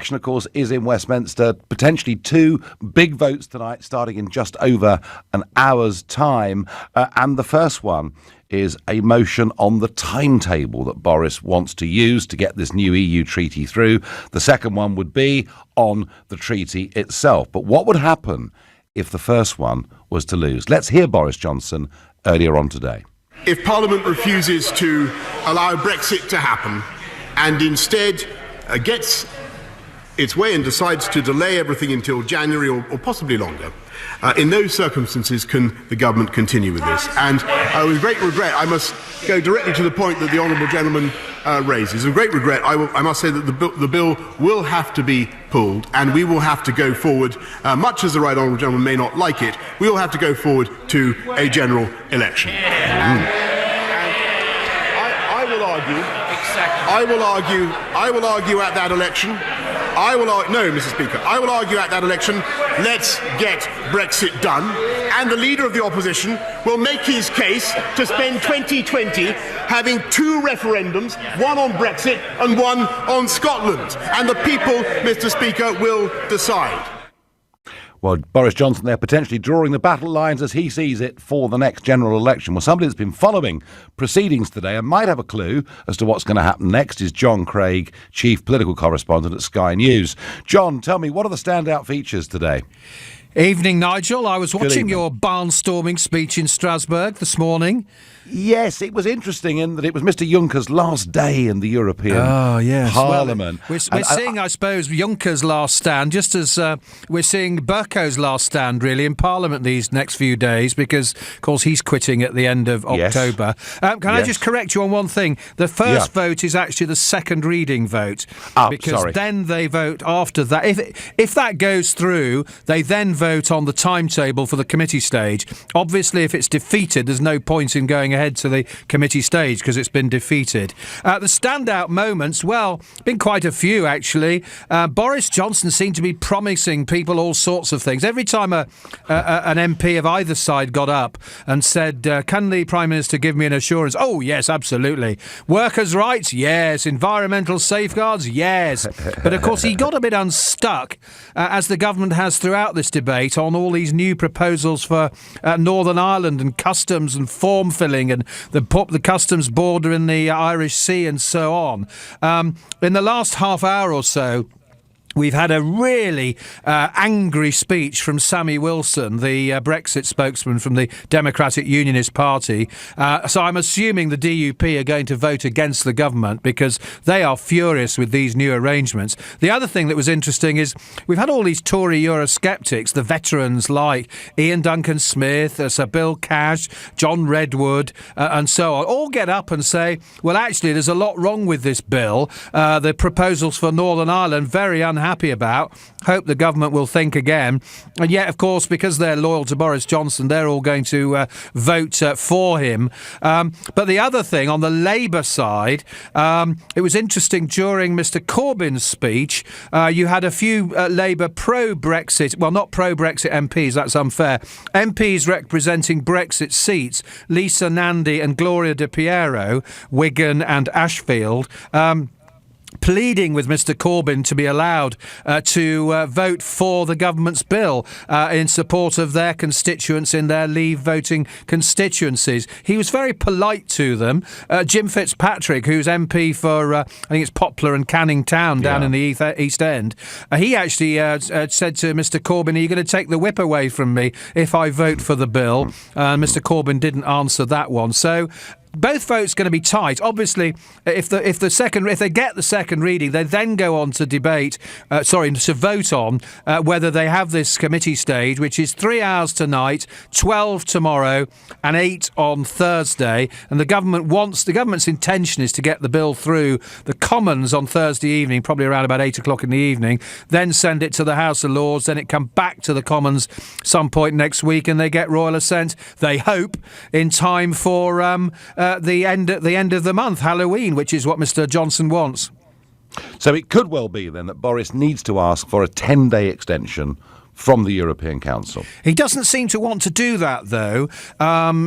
Election, of course, is in Westminster. Potentially two big votes tonight, starting in just over an hour's time. And the first one is a motion on the timetable that Boris wants to use to get this new EU treaty through. The second one would be on the treaty itself. But what would happen if the first one was to lose? Let's hear Boris Johnson earlier on today. If Parliament refuses to allow Brexit to happen and instead gets its way and decides to delay everything until January or possibly longer, in those circumstances can the government continue with this? And with great regret, I must go directly to the point that the honourable gentleman raises. With great regret, I must say that the bill will have to be pulled, and we will have to go forward, much as the right honourable gentleman may not like it, we will have to go forward to a general election. And I will argue at that election. No, Mr. Speaker. I will argue at that election, let's get Brexit done, and the Leader of the Opposition will make his case to spend 2020 having two referendums, one on Brexit and one on Scotland. And the people, Mr. Speaker, will decide. Well, Boris Johnson there potentially drawing the battle lines as he sees it for the next general election. Well, somebody that's been following proceedings today and might have a clue as to what's going to happen next is John Craig, Chief Political Correspondent at Sky News. John, tell me, what are the standout features today? Evening, Nigel. I was watching your barnstorming speech in Strasbourg this morning. Yes, it was interesting in that it was Mr Juncker's last day in the European Parliament. Well, we're seeing, I suppose, Juncker's last stand, just as we're seeing Bercow's last stand, really, in Parliament these next few days, because, of course, he's quitting at the end of October. Can I just correct you on one thing? The first vote is actually the second reading vote, because then they vote after that. If that goes through, they then vote on the timetable for the committee stage. Obviously, if it's defeated, there's no point in going ahead to the committee stage because it's been defeated. The standout moments, well, been quite a few actually. Boris Johnson seemed to be promising people all sorts of things. Every time an MP of either side got up and said, can the Prime Minister give me an assurance? Oh, yes, absolutely. Workers' rights? Yes. Environmental safeguards? Yes. But of course, he got a bit unstuck, as the government has throughout this debate, on all these new proposals for Northern Ireland and customs and form filling and the customs border in the Irish Sea and so on. In the last half hour or so, we've had a really angry speech from Sammy Wilson, the Brexit spokesman from the Democratic Unionist Party. So I'm assuming the DUP are going to vote against the government because they are furious with these new arrangements. The other thing that was interesting is we've had all these Tory Eurosceptics, the veterans like Ian Duncan Smith, Sir Bill Cash, John Redwood, and so on, all get up and say, well, actually, there's a lot wrong with this bill. The proposals for Northern Ireland, very unhappy about. Hope the government will think again. And yet, of course, because they're loyal to Boris Johnson, they're all going to vote for him. But the other thing, on the Labour side, it was interesting during Mr Corbyn's speech, you had a few Labour pro-Brexit, well, not pro-Brexit MPs, that's unfair, MPs representing Brexit seats, Lisa Nandy and Gloria De Piero, Wigan and Ashfield, pleading with Mr Corbyn to be allowed to vote for the government's bill in support of their constituents in their leave voting constituencies. He was very polite to them. Jim Fitzpatrick, who's MP for, I think it's Poplar and Canning Town down in the East End, he actually said to Mr Corbyn, are you going to take the whip away from me if I vote for the bill? Mr Corbyn didn't answer that one. So both votes going to be tight. Obviously, if they get the second reading, they then go on to to vote on whether they have this committee stage, which is 3 hours tonight, 12 tomorrow, and 8 on Thursday. And the government's intention is to get the bill through the Commons on Thursday evening, probably around about 8 o'clock in the evening. Then send it to the House of Lords. Then it come back to the Commons some point next week, and they get royal assent. They hope in time for the end of the month, Halloween, which is what Mr Johnson wants. So it could well be then that Boris needs to ask for a 10-day extension from the European Council. He doesn't seem to want to do that, though.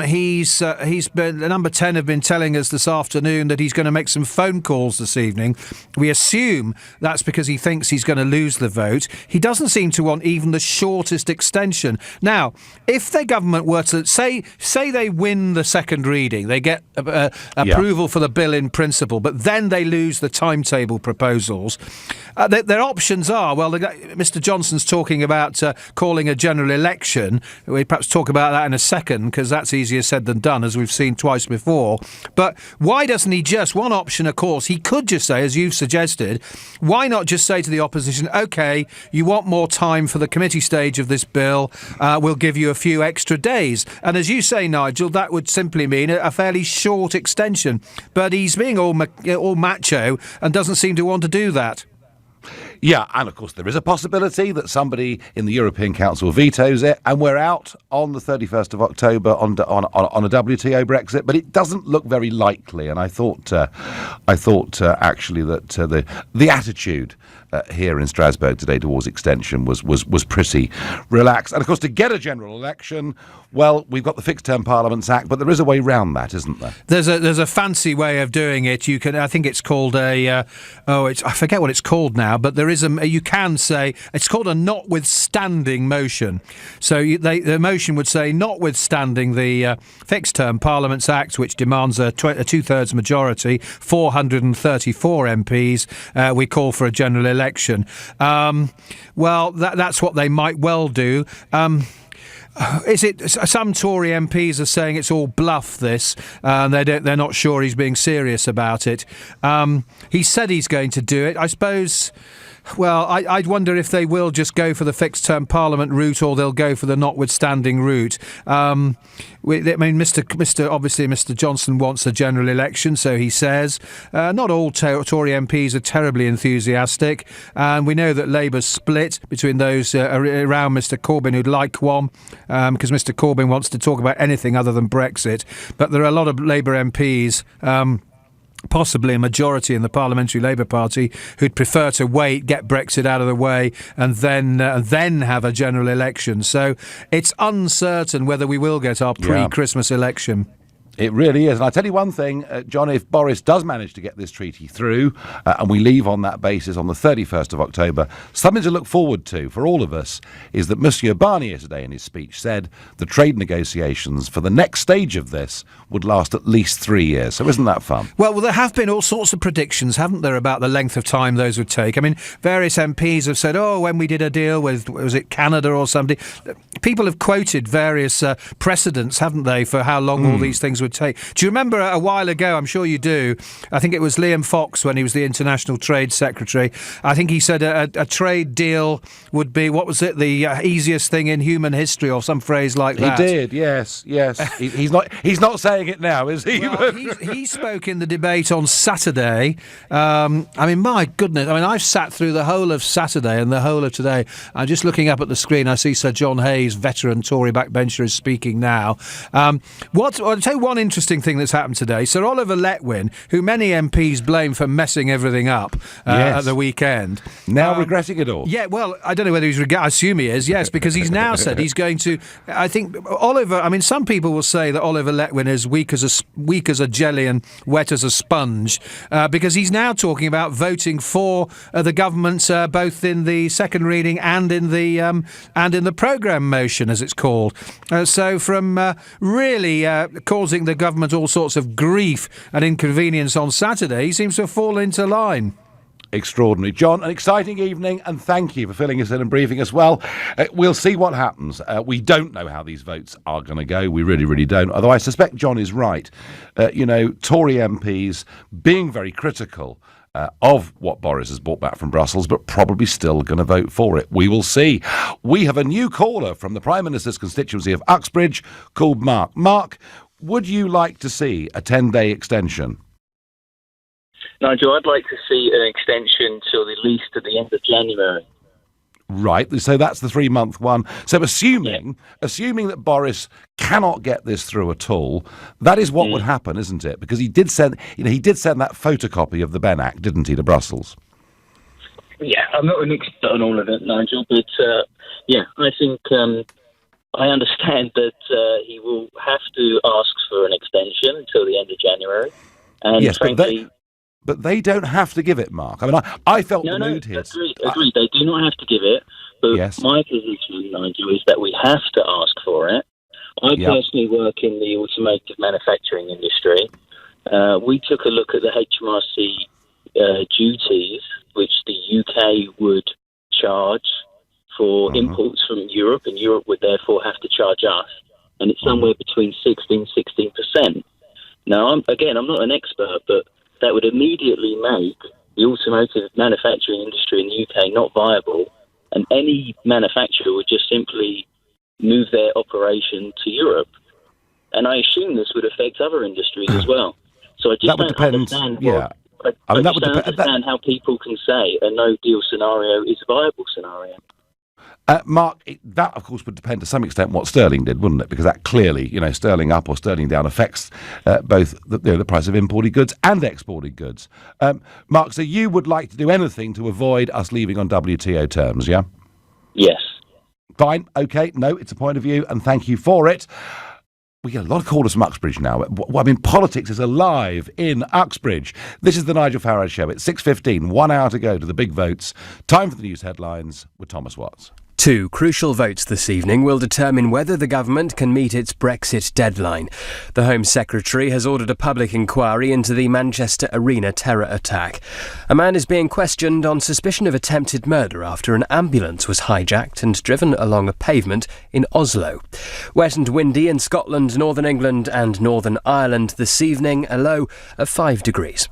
He's been, number 10 have been telling us this afternoon that he's going to make some phone calls this evening. We assume that's because he thinks he's going to lose the vote. He doesn't seem to want even the shortest extension. Now, if the government were to say they win the second reading, they get approval for the bill in principle, but then they lose the timetable proposals, their options are, well, Mr. Johnson's talking about calling a general election. We'll perhaps talk about that in a second, because that's easier said than done, as we've seen twice before. But why doesn't he just, one option, of course, he could just say, as you've suggested, why not just say to the opposition, OK, you want more time for the committee stage of this bill, we'll give you a few extra days. And as you say, Nigel, that would simply mean a fairly short extension. But he's being all macho and doesn't seem to want to do that. Yeah, and of course there is a possibility that somebody in the European Council vetoes it, and we're out on the 31st of October on a WTO Brexit. But it doesn't look very likely, and I thought actually that the attitude here in Strasbourg today towards extension was pretty relaxed. And of course, to get a general election, well, we've got the Fixed Term Parliaments Act, but there is a way round that, isn't there? There's a fancy way of doing it. You can, I think it's called I forget what it's called now, but there is you can say it's called a notwithstanding motion. So the motion would say, notwithstanding the Fixed Term Parliaments Act, which demands a two-thirds majority, 434 MPs, we call for a general election. Well, that's what they might well do. Is it some Tory MPs are saying it's all bluff, this, they're not sure he's being serious about it. He said he's going to do it. I suppose, well, I'd wonder if they will just go for the fixed term parliament route, or they'll go for the notwithstanding route. Mr. Johnson wants a general election, so he says. Not all Tory MPs are terribly enthusiastic, and we know that Labour's split between those around Mr. Corbyn who'd like one, because Mr. Corbyn wants to talk about anything other than Brexit. But there are a lot of Labour MPs, possibly a majority in the Parliamentary Labour Party, who'd prefer to wait, get Brexit out of the way, and then have a general election. So it's uncertain whether we will get our pre-Christmas election. It really is. And I'll tell you one thing, John, if Boris does manage to get this treaty through, and we leave on that basis on the 31st of October, something to look forward to for all of us is that Monsieur Barnier today in his speech said the trade negotiations for the next stage of this would last at least 3 years. So isn't that fun? Well, there have been all sorts of predictions, haven't there, about the length of time those would take. I mean, various MPs have said, when we did a deal with, was it Canada or somebody? People have quoted various precedents, haven't they, for how long all these things would take. Do you remember a while ago, I'm sure you do, I think it was Liam Fox when he was the International Trade Secretary, I think he said a trade deal would be, what was it, the easiest thing in human history, or some phrase like that. He did, yes. He's not saying it now, is he? Well, he spoke in the debate on Saturday. I mean, my goodness, I've sat through the whole of Saturday and the whole of today. I'm just looking up at the screen, I see Sir John Hayes, veteran Tory backbencher, is speaking now. I'll tell you one interesting thing that's happened today. Sir Oliver Letwin, who many MPs blame for messing everything up at the weekend. Now regretting it all. Yeah, well, I don't know whether he's I assume he is, yes, because he's now said he's going to, I think, Oliver, some people will say that Oliver Letwin is weak as a jelly and wet as a sponge, because he's now talking about voting for the government, both in the second reading and in the programme motion, as it's called. So from really causing the government all sorts of grief and inconvenience on Saturday, he seems to have fallen into line. Extraordinary. John, an exciting evening, and thank you for filling us in and briefing us well. We'll see what happens. We don't know how these votes are going to go. We really, really don't. Although I suspect John is right. Tory MPs being very critical of what Boris has brought back from Brussels, but probably still going to vote for it. We will see. We have a new caller from the Prime Minister's constituency of Uxbridge called Mark. Mark, would you like to see a 10-day extension? Nigel, I'd like to see an extension till at least at the end of January. Right, so that's the 3-month one. So assuming that Boris cannot get this through at all, that is what would happen, isn't it? Because he did send that photocopy of the Benn Act, didn't he, to Brussels? Yeah, I'm not an expert on all of it, Nigel, but Yeah, I think I understand that he will have to ask for an extension until the end of January. And yes, frankly, but they don't have to give it, Mark. I mean, I felt the mood here. Agreed. They do not have to give it. But yes. My position, Nigel, is that we have to ask for it. I personally work in the automotive manufacturing industry. We took a look at the HMRC duties, which the UK would charge for imports from Europe, and Europe would therefore have to charge us. And it's somewhere between 16%. Now, I'm not an expert, but that would immediately make the automotive manufacturing industry in the UK not viable, and any manufacturer would just simply move their operation to Europe. And I assume this would affect other industries as well. So I just don't understand I don't understand how people can say a no-deal scenario is a viable scenario. Mark, that of course would depend to some extent what sterling did, wouldn't it? Because that clearly, sterling up or sterling down affects both the price of imported goods and exported goods. Mark, so you would like to do anything to avoid us leaving on WTO terms, yeah? Yes. Fine, okay, no, it's a point of view, and thank you for it. We get a lot of callers from Uxbridge now. I mean, politics is alive in Uxbridge. This is the Nigel Farage Show. It's 6:15, 1 hour to go to the big votes. Time for the news headlines with Thomas Watts. 2 crucial votes this evening will determine whether the government can meet its Brexit deadline. The Home Secretary has ordered a public inquiry into the Manchester Arena terror attack. A man is being questioned on suspicion of attempted murder after an ambulance was hijacked and driven along a pavement in Oslo. Wet and windy in Scotland, Northern England and Northern Ireland this evening, a low of 5 degrees.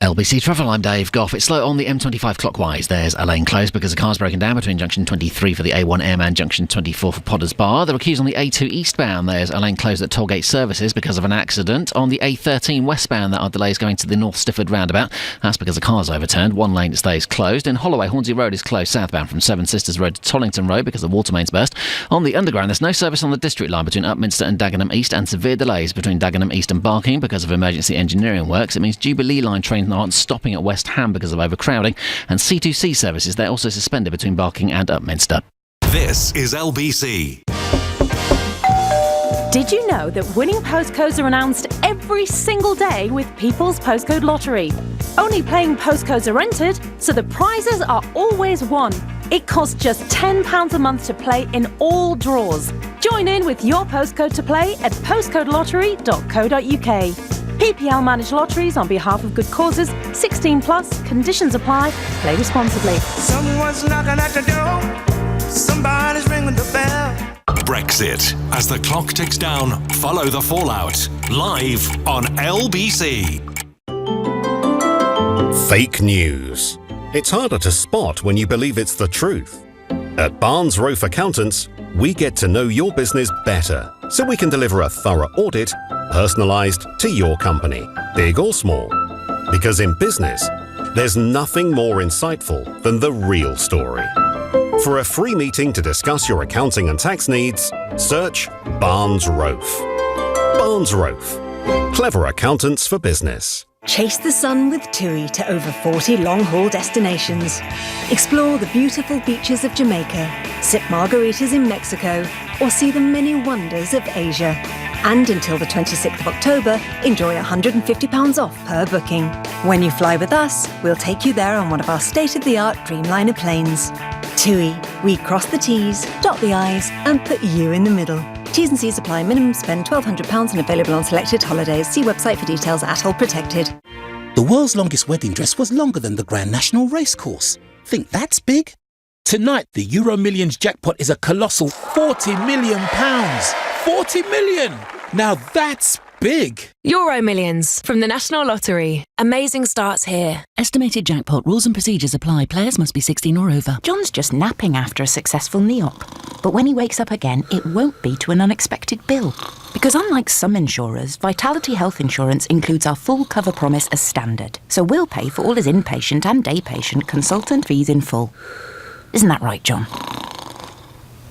LBC Travel, I'm Dave Goff. It's slow on the M25 clockwise. There's a lane closed because a car's broken down between junction 23 for the A1M and junction 24 for Potters Bar. There are queues on the A2 eastbound. There's a lane closed at Tollgate Services because of an accident. On the A13 westbound, there are delays going to the North Stifford roundabout. That's because a car's overturned. One lane stays closed. In Holloway, Hornsey Road is closed southbound from Seven Sisters Road to Tollington Road because the water mains burst. On the underground, there's no service on the district line between Upminster and Dagenham East, and severe delays between Dagenham East and Barking because of emergency engineering works. It means Jubilee line trains aren't stopping at West Ham because of overcrowding, and C2C services, they're also suspended between Barking and Upminster. This is LBC. Did you know that winning postcodes are announced every single day with People's Postcode Lottery? Only playing postcodes are entered, so the prizes are always won. It costs just £10 a month to play in all draws. Join in with your postcode to play at postcodelottery.co.uk. PPL manage lotteries on behalf of good causes. 16 plus. Conditions apply. Play responsibly. Someone's knocking at the door. Somebody's ringing the bell. Brexit. As the clock ticks down, follow the fallout. Live on LBC. Fake news. It's harder to spot when you believe it's the truth. At Barnes Rofe Accountants, we get to know your business better, so we can deliver a thorough audit, personalised to your company, big or small. Because in business, there's nothing more insightful than the real story. For a free meeting to discuss your accounting and tax needs, search Barnes Rofe. Barnes Rofe. Clever accountants for business. Chase the sun with TUI to over 40 long-haul destinations. Explore the beautiful beaches of Jamaica, sip margaritas in Mexico, or see the many wonders of Asia. And until the 26th of October, enjoy £150 off per booking. When you fly with us, we'll take you there on one of our state-of-the-art Dreamliner planes. TUI, we cross the T's, dot the I's, and put you in the middle. T's and C's apply. Minimum spend £1,200 and available on selected holidays. See website for details. ATOL protected. The world's longest wedding dress was longer than the Grand National Racecourse. Think that's big? Tonight, the Euro Millions jackpot is a colossal £40 million. 40 million! Now that's big. Euro Millions from the National Lottery. Amazing starts here. Estimated jackpot. Rules and procedures apply. Players must be 16 or over. John's just napping after a successful NEOP. But when he wakes up again, it won't be to an unexpected bill. Because unlike some insurers, Vitality Health Insurance includes our full cover promise as standard. So we'll pay for all his inpatient and day patient consultant fees in full. Isn't that right, John?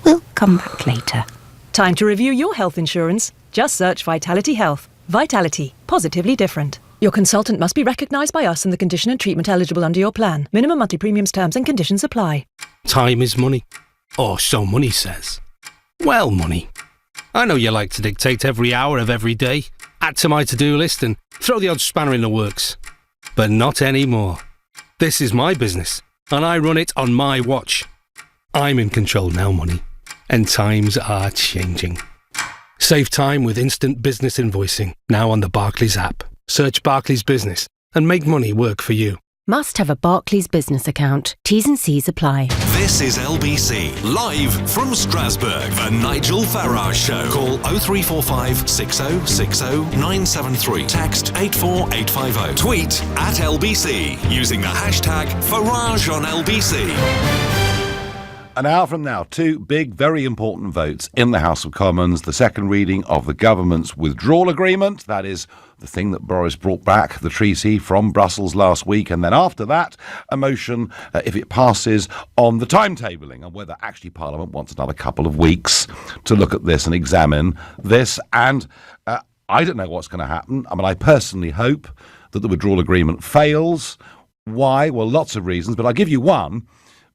We'll come back later. Time to review your health insurance. Just search Vitality Health. Vitality. Positively different. Your consultant must be recognised by us and the condition and treatment eligible under your plan. Minimum monthly premiums, terms and conditions apply. Time is money. Or so Money says. Well, Money, I know you like to dictate every hour of every day, add to my to-do list and throw the odd spanner in the works. But not anymore. This is my business, and I run it on my watch. I'm in control now, Money, and times are changing. Save time with instant business invoicing, now on the Barclays app. Search Barclays Business and make money work for you. Must have a Barclays business account. T's and C's apply. This is LBC, live from Strasbourg, the Nigel Farage Show. Call 0345 6060 973. Text 84850. Tweet at LBC using the hashtag Farage on LBC. An hour from now, two big, very important votes in the House of Commons. The second reading of the government's withdrawal agreement. That is the thing that Boris brought back, the treaty from Brussels last week. And then after that, a motion, if it passes, on the timetabling and whether actually Parliament wants another couple of weeks to look at this and examine this. And I don't know what's going to happen. I mean, I personally hope that the withdrawal agreement fails. Why? Well, lots of reasons, but I'll give you one.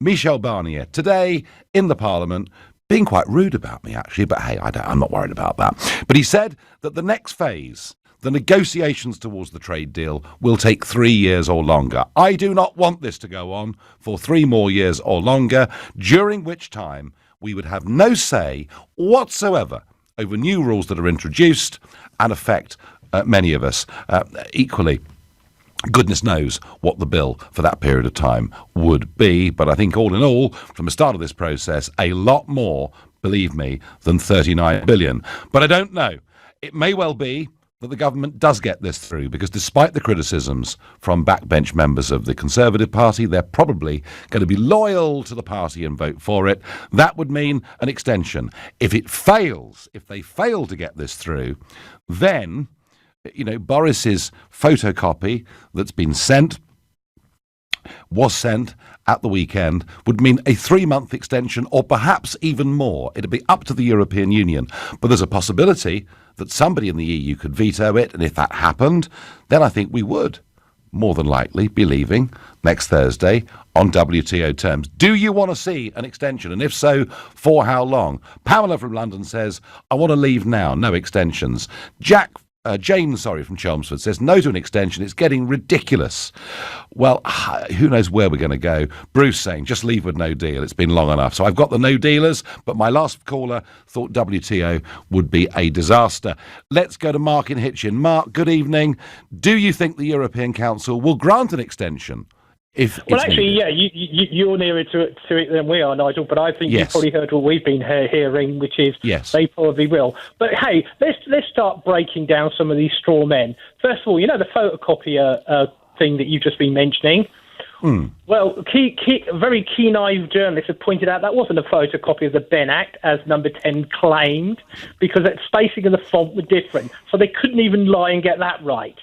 Michel Barnier, today in the Parliament, being quite rude about me, actually, but hey, I'm not worried about that. But he said that the next phase, the negotiations towards the trade deal, will take 3 years or longer. I do not want this to go on for 3 more years or longer, during which time we would have no say whatsoever over new rules that are introduced and affect many of us equally. Goodness knows what the bill for that period of time would be. But I think all in all, from the start of this process, a lot more, believe me, than 39 billion. But I don't know. It may well be that the government does get this through, because despite the criticisms from backbench members of the Conservative Party, they're probably going to be loyal to the party and vote for it. That would mean an extension. If it fails, if they fail to get this through, then Boris's photocopy that's been was sent at the weekend would mean a 3-month extension, or perhaps even more. It'd be up to the European Union. But there's a possibility that somebody in the EU could veto it. And if that happened, then I think we would more than likely be leaving next Thursday on WTO terms. Do you want to see an extension? And if so, for how long? Pamela from London says, I want to leave now, no extensions. Jane from Chelmsford says, no to an extension. It's getting ridiculous. Well, who knows where we're going to go. Bruce saying, just leave with no deal. It's been long enough. So I've got the no dealers, but my last caller thought WTO would be a disaster. Let's go to Mark in Hitchin. Mark, good evening. Do you think the European Council will grant an extension? Well, actually, yeah, you're nearer to it than we are, Nigel, but I think you've probably heard what we've been hearing, which is they probably will. But hey, let's start breaking down some of these straw men. First of all, the photocopier thing that you've just been mentioning. Well, very keen-eyed journalists have pointed out that wasn't a photocopy of the Benn Act, as Number 10 claimed, because the spacing of the font were different, so they couldn't even lie and get that right.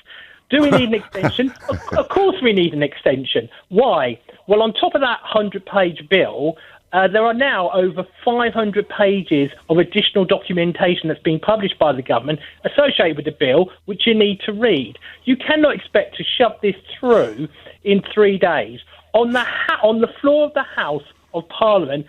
Do we need an extension? Of course we need an extension. Why? Well, on top of that 100-page bill, there are now over 500 pages of additional documentation that's been published by the government associated with the bill, which you need to read. You cannot expect to shove this through in 3 days. On the floor of the House of Parliament,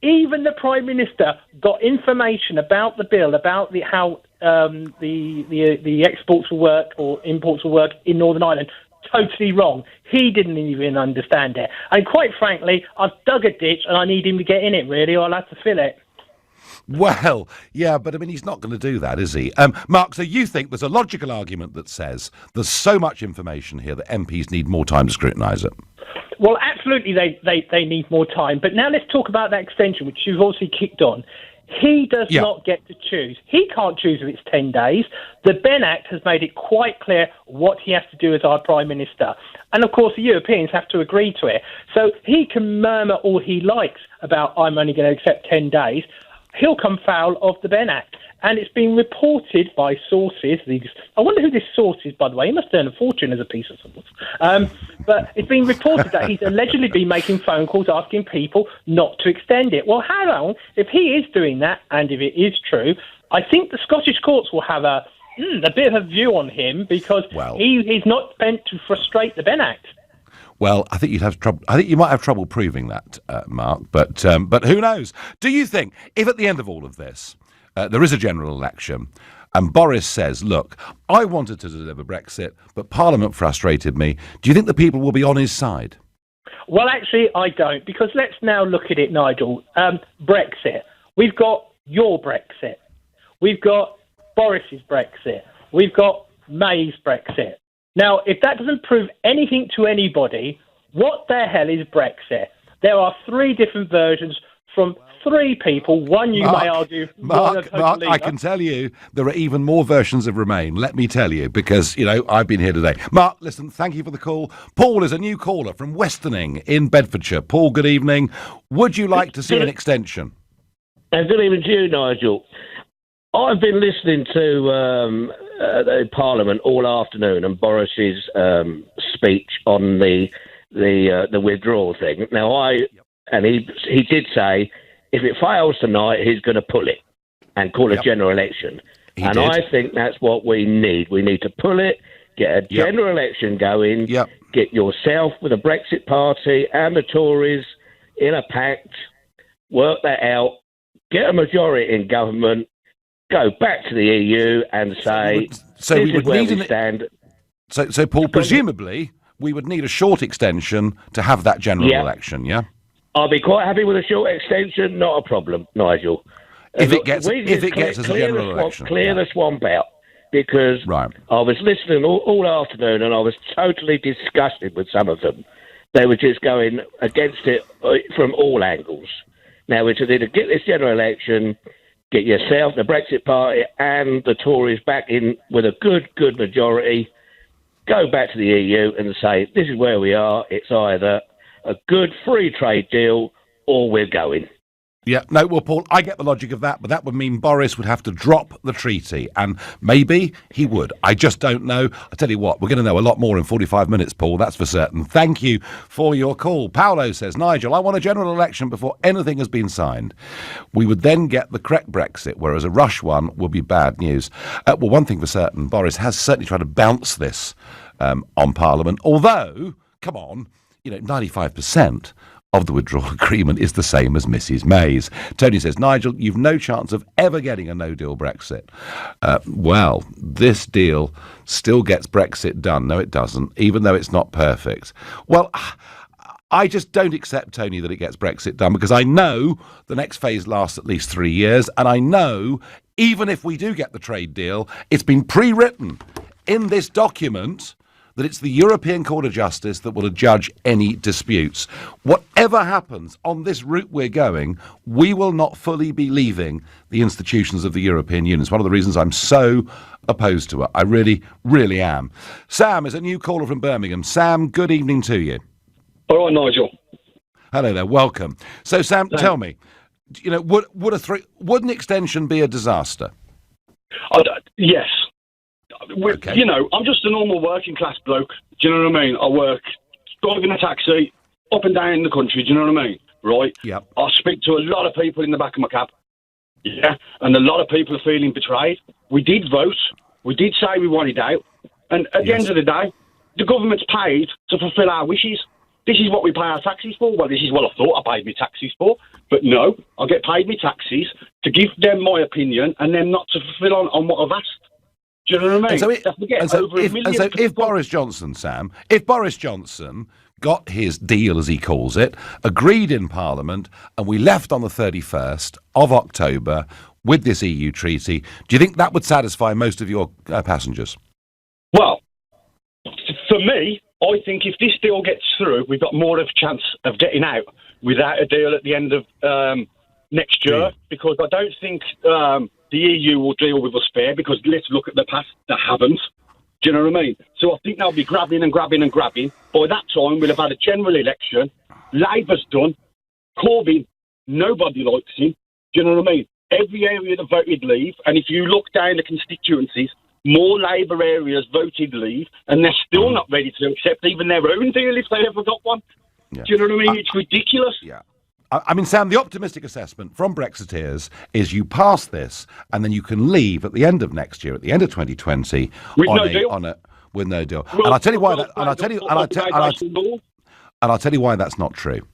even the Prime Minister got information about the bill, about how the exports will work or imports will work in Northern Ireland. Totally wrong. He didn't even understand it. And quite frankly, I've dug a ditch and I need him to get in it, really, or I'll have to fill it. Well, yeah, but I mean, he's not going to do that, is he? Mark, so you think there's a logical argument that says there's so much information here that MPs need more time to scrutinise it? Well, absolutely, they need more time. But now let's talk about that extension, which you've obviously kicked on. He does not get to choose. He can't choose if it's 10 days. The Benn Act has made it quite clear what he has to do as our Prime Minister. And, of course, the Europeans have to agree to it. So he can murmur all he likes about, I'm only going to accept 10 days. He'll come foul of the Benn Act. And it's been reported by sources. I wonder who this source is, by the way. He must earn a fortune as a piece of source. But it's been reported that he's allegedly been making phone calls asking people not to extend it. Well, how long? If he is doing that, and if it is true, I think the Scottish courts will have a bit of a view on him, because he's not meant to frustrate the Benn Act. Well, I think you'd have trouble. I think you might have trouble proving that, Mark. But who knows? Do you think if at the end of all of this there is a general election and Boris says, "Look, I wanted to deliver Brexit, but Parliament frustrated me," do you think the people will be on his side? Well, actually, I don't, because let's now look at it, Nigel. Brexit. We've got your Brexit. We've got Boris's Brexit. We've got May's Brexit. Now, if that doesn't prove anything to anybody, what the hell is Brexit? There are 3 different versions from 3 people. One, you may argue. Mark, I can tell you there are even more versions of Remain, let me tell you, because, I've been here today. Mark, listen, thank you for the call. Paul is a new caller from Westerning in Bedfordshire. Paul, good evening. Would you like to see an extension? Good evening to you, Nigel. I've been listening to the Parliament all afternoon and Boris's speech on the withdrawal thing. Now, he did say if it fails tonight, he's going to pull it and call a general election. I think that's what we need. We need to pull it, get a general election going, get yourself with the Brexit Party and the Tories in a pact, work that out, get a majority in government, go back to the EU and say, this is where we stand. So, Paul, presumably, we would need a short extension to have that general election, yeah? I'll be quite happy with a short extension, not a problem, Nigel. If it gets as a general election. Clear the swamp out, because I was listening all afternoon and I was totally disgusted with some of them. They were just going against it from all angles. Now, we need to get this general election, get yourself, the Brexit Party and the Tories back in with a good majority, go back to the EU and say, this is where we are. It's either a good free trade deal or we're going. Yeah, no, well, Paul, I get the logic of that, but that would mean Boris would have to drop the treaty, and maybe he would. I just don't know. I tell you what, we're going to know a lot more in 45 minutes, Paul, that's for certain. Thank you for your call. Paolo says, Nigel, I want a general election before anything has been signed. We would then get the correct Brexit, whereas a rush one would be bad news. Well, one thing for certain, Boris has certainly tried to bounce this on Parliament, although, come on, 95% of the withdrawal agreement is the same as Mrs May's. Tony says, Nigel, you've no chance of ever getting a no-deal Brexit. Well, this deal still gets Brexit done. No, it doesn't, even though it's not perfect. Well, I just don't accept, Tony, that it gets Brexit done, because I know the next phase lasts at least 3 years, and I know even if we do get the trade deal, it's been pre-written in this document that it's the European Court of Justice that will judge any disputes. Whatever happens on this route we're going, we will not fully be leaving the institutions of the European Union. It's one of the reasons I'm so opposed to it. I really, really am. Sam is a new caller from Birmingham. Sam, good evening to you. All right, Nigel. Hello there, welcome. So, Sam, tell me, would an extension be a disaster? Yes. Okay. I'm just a normal working class bloke. Do you know what I mean? I work driving a taxi up and down the country. Do you know what I mean? Right? Yeah. I speak to a lot of people in the back of my cab. Yeah. And a lot of people are feeling betrayed. We did vote. We did say we wanted out. And at the end of the day, the government's paid to fulfil our wishes. This is what we pay our taxes for. Well, this is what I thought I paid my taxes for. But no, I get paid my taxes to give them my opinion and then not to fulfil on what I've asked. Do you know what I mean? And so if Boris Johnson, Sam, if Boris Johnson got his deal, as he calls it, agreed in Parliament, and we left on the 31st of October with this EU treaty, do you think that would satisfy most of your passengers? Well, for me, I think if this deal gets through, we've got more of a chance of getting out without a deal at the end of next year, because I don't think the EU will deal with us fair, because let's look at the past that haven't. Do you know what I mean? So I think they'll be grabbing and grabbing and grabbing. By that time, we'll have had a general election. Labour's done. Corbyn, nobody likes him. Do you know what I mean? Every area that voted leave, and if you look down the constituencies, more Labour areas voted leave, and they're still not ready to accept even their own deal if they ever got one. Yeah. Do you know what I mean? It's ridiculous. Yeah. I mean, Sam, the optimistic assessment from Brexiteers is you pass this and then you can leave at the end of next year, at the end of 2020, with no deal. Well, and I'll tell you why that. And I'll tell you why that's not true.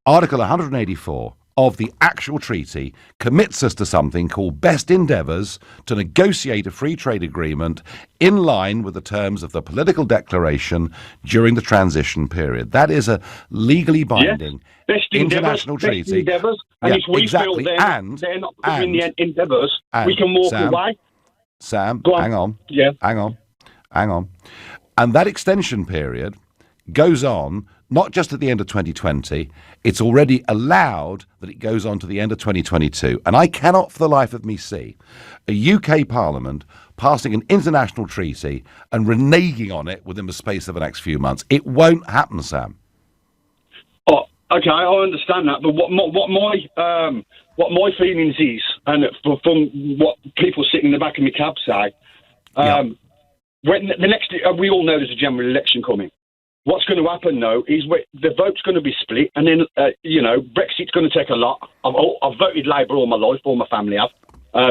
Article 184 of the actual treaty commits us to something called best endeavours to negotiate a free trade agreement in line with the terms of the political declaration during the transition period. That is a legally binding international treaty. Best endeavours. And if we feel they're not doing the endeavours, we can walk away. Sam, hang on. Yeah. Hang on. And that extension period goes on not just at the end of 2020, it's already allowed that it goes on to the end of 2022. And I cannot for the life of me see a UK Parliament passing an international treaty and reneging on it within the space of the next few months. It won't happen, Sam. Oh, okay, I understand that. But what my feelings is, and from what people sitting in the back of my cab say, when the next, we all know there's a general election coming. What's going to happen, though, is the vote's going to be split, and then, Brexit's going to take a lot. I've voted Labour all my life, all my family have.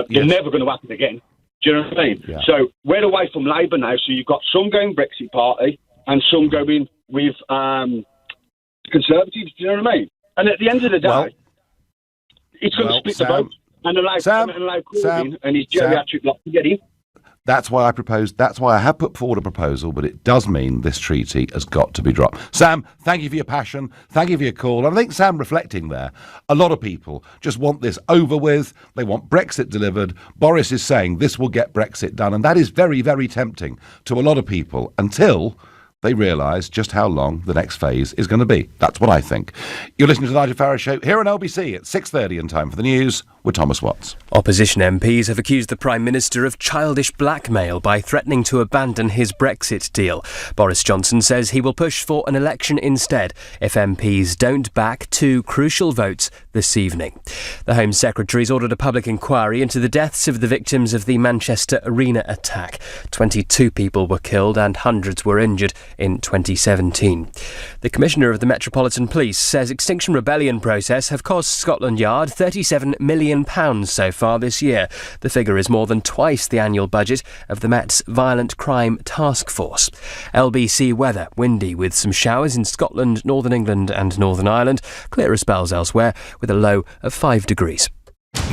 They're never going to happen again. Do you know what I mean? Yeah. So we're away from Labour now, so you've got some going Brexit Party and some going with Conservatives. Do you know what I mean? And at the end of the day, it's going to split the vote and allow Corbyn and his geriatric lot to get in. That's why I have put forward a proposal, but it does mean this treaty has got to be dropped. Sam, thank you for your passion. Thank you for your call. And I think, Sam, reflecting there, a lot of people just want this over with. They want Brexit delivered. Boris is saying this will get Brexit done. And that is very, very tempting to a lot of people until they realise just how long the next phase is going to be. That's what I think. You're listening to the Nigel Farage Show here on LBC at 6:30 in time for the news with Thomas Watts. Opposition MPs have accused the Prime Minister of childish blackmail by threatening to abandon his Brexit deal. Boris Johnson says he will push for an election instead if MPs don't back two crucial votes this evening. The Home Secretary's ordered a public inquiry into the deaths of the victims of the Manchester Arena attack. 22 people were killed and hundreds were injured in 2017. The Commissioner of the Metropolitan Police says Extinction Rebellion protests have cost Scotland Yard £37 million so far this year. The figure is more than twice the annual budget of the Met's Violent Crime Task Force. LBC weather, windy with some showers in Scotland, Northern England and Northern Ireland. Clearer spells elsewhere with a low of 5 degrees.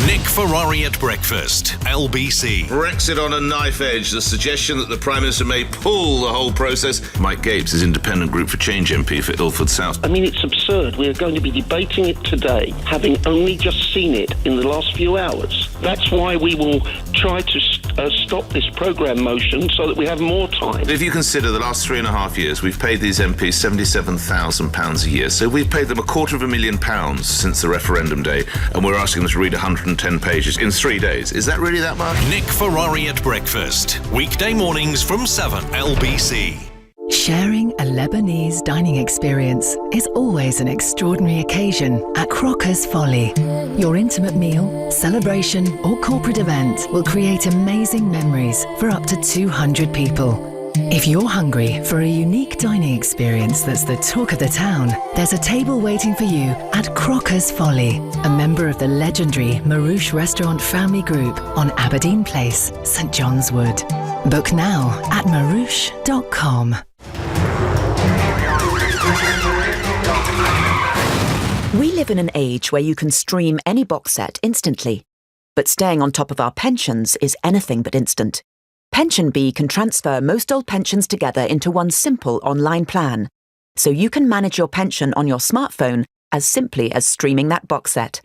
Nick Ferrari at breakfast, LBC. Brexit on a knife edge. The suggestion that the Prime Minister may pull the whole process. Mike Gapes is Independent Group for Change MP for Ilford South. I mean, it's absurd. We're going to be debating it today, having only just seen it in the last few hours. That's why we will try to stop this programme motion so that we have more time. If you consider the last 3.5 years, we've paid these MPs £77,000 a year. So we've paid them £250,000 since the referendum day, and we're asking them to read 110 pages in 3 days. Is that really that much? Nick Ferrari at breakfast. Weekday mornings from 7, LBC. Sharing a Lebanese dining experience is always an extraordinary occasion at Crocker's Folly. Your intimate meal, celebration or corporate event will create amazing memories for up to 200 people. If you're hungry for a unique dining experience that's the talk of the town, there's a table waiting for you at Crocker's Folly, a member of the legendary Marouche Restaurant Family Group on Aberdeen Place, St John's Wood. Book now at marouche.com. We live in an age where you can stream any box set instantly. But staying on top of our pensions is anything but instant. PensionBee can transfer most old pensions together into one simple online plan. So you can manage your pension on your smartphone as simply as streaming that box set.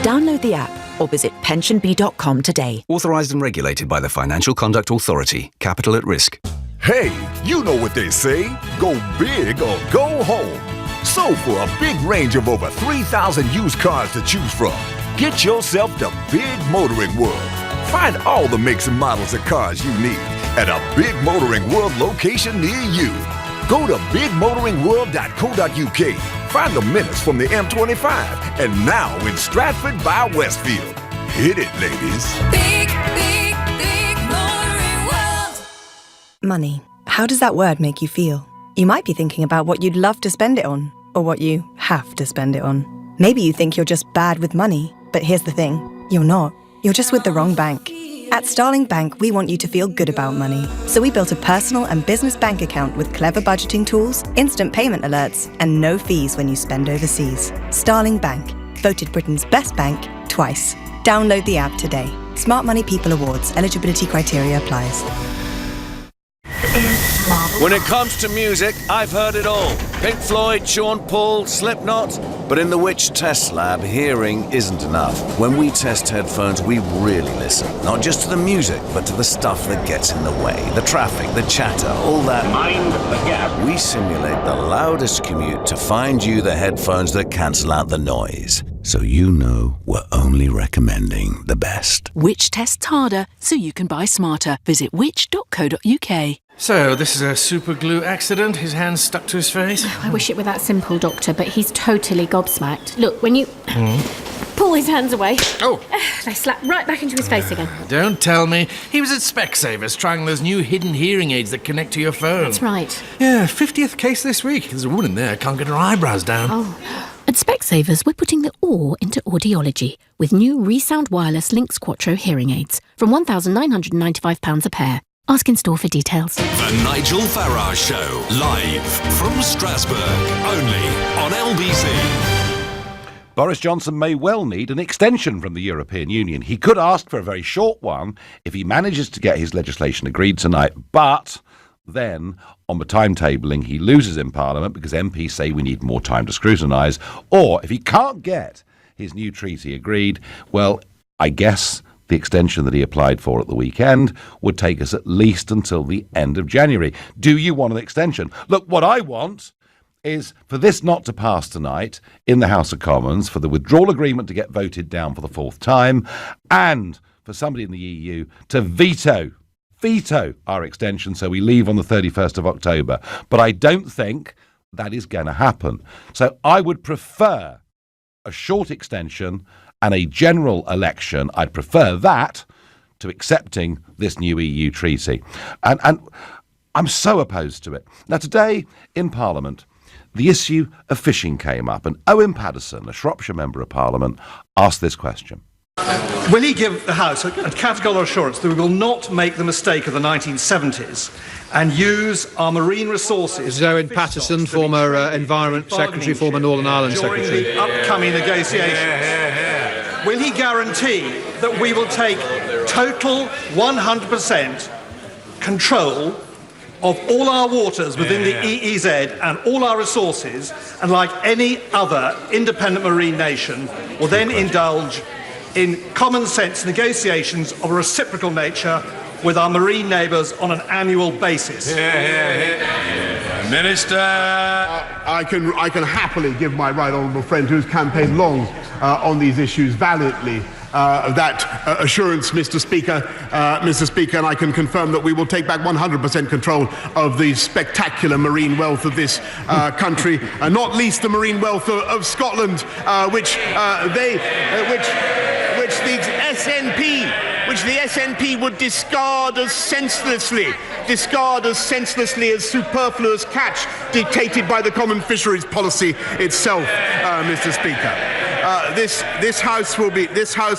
Download the app or visit pensionbee.com today. Authorised and regulated by the Financial Conduct Authority. Capital at risk. Hey, you know what they say. Go big or go home. So for a big range of over 3,000 used cars to choose from, get yourself to Big Motoring World. Find all the makes and models of cars you need at a Big Motoring World location near you. Go to bigmotoringworld.co.uk. Find the menace from the M25 and now in Stratford by Westfield. Hit it, ladies. Big Motoring World. Money. How does that word make you feel? You might be thinking about what you'd love to spend it on, or what you have to spend it on. Maybe you think you're just bad with money, but here's the thing. You're not. You're just with the wrong bank. At At Starling Bank, we want you to feel good about money. So we built a personal and business bank account with clever budgeting tools, instant payment alerts, and no fees when you spend overseas. Starling Bank, voted Britain's best bank twice. Download the app today. Smart Money People Awards. Eligibility criteria applies. When it comes to music, I've heard it all. Pink Floyd, Sean Paul, Slipknot. But in the Which Test Lab, hearing isn't enough. When we test headphones, we really listen. Not just to the music, but to the stuff that gets in the way. The traffic, the chatter, all that. Mind the gap. We simulate the loudest commute to find you the headphones that cancel out the noise. So you know we're only recommending the best. Which tests harder so you can buy smarter. Visit which.co.uk. So, this is a super glue accident? His hand stuck to his face? I wish it were that simple, Doctor, but he's totally gobsmacked. Look, when you pull his hands away, they slap right back into his face again. Don't tell me. He was at Specsavers trying those new hidden hearing aids that connect to your phone. That's right. Yeah, 50th case this week. There's a woman there, can't get her eyebrows down. Oh. At Specsavers, we're putting the awe into audiology with new ReSound Wireless Lynx Quattro hearing aids from £1,995 a pair. Ask in store for details. The Nigel Farage Show, live from Strasbourg, only on LBC. Boris Johnson may well need an extension from the European Union. He could ask for a very short one if he manages to get his legislation agreed tonight, but then on the timetabling he loses in Parliament because MPs say we need more time to scrutinise, or if he can't get his new treaty agreed, well, I guess the extension that he applied for at the weekend would take us at least until the end of January. Do you want an extension? Look, what I want is for this not to pass tonight in the House of Commons, for the withdrawal agreement to get voted down for the fourth time, and for somebody in the EU to veto our extension so we leave on the 31st of October. But I don't think that is going to happen. So I would prefer a short extension and a general election. I'd prefer that to accepting this new EU treaty. And I'm so opposed to it. Now, today in Parliament, the issue of fishing came up, and Owen Paddison, a Shropshire Member of Parliament, asked this question. Will he give the House a categorical assurance that we will not make the mistake of the 1970s and use our marine resources? This is Owen Pattison, former Environment Secretary, former Northern Ireland Secretary. During the upcoming negotiations. Will he guarantee that we will take total 100% control of all our waters within the EEZ and all our resources, and like any other independent marine nation, will then indulge in common sense negotiations of a reciprocal nature with our marine neighbours on an annual basis? Minister. I can happily give my right honourable friend, who's campaigned long on these issues valiantly, that assurance, Mr. Speaker, and I can confirm that we will take back 100% control of the spectacular marine wealth of this country, and not least the marine wealth of Scotland, which the SNP would discard as senselessly as superfluous catch dictated by the common fisheries policy itself, Mr. Speaker. This House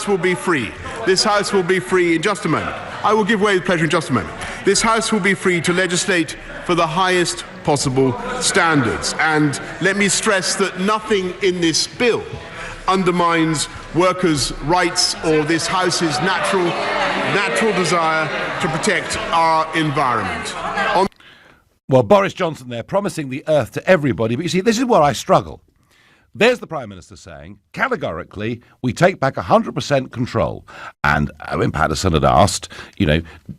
will be free. This House will be free in just a moment. I will give way with pleasure in just a moment. This House will be free to legislate for the highest possible standards. And let me stress that nothing in this bill undermines workers' rights or this House's natural desire to protect our environment. Well, Boris Johnson there promising the earth to everybody, but you see, this is where I struggle. There's the Prime Minister saying, categorically, we take back 100% control. And Owen Paddison had asked,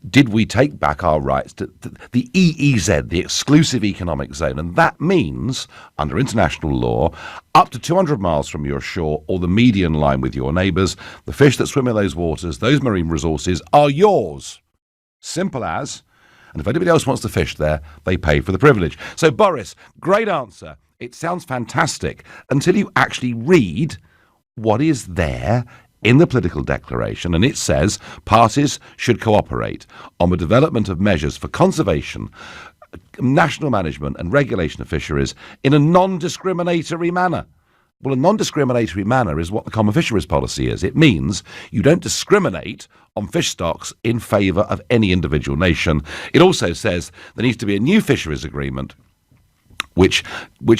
did we take back our rights to the EEZ, the exclusive economic zone? And that means, under international law, up to 200 miles from your shore or the median line with your neighbours, the fish that swim in those waters, those marine resources, are yours. Simple as. And if anybody else wants to fish there, they pay for the privilege. So, Boris, great answer. It sounds fantastic until you actually read what is there in the political declaration, and it says parties should cooperate on the development of measures for conservation, national management and regulation of fisheries in a non-discriminatory manner. Well, a non-discriminatory manner is what the Common Fisheries Policy is. It means you don't discriminate on fish stocks in favour of any individual nation. It also says there needs to be a new fisheries agreement which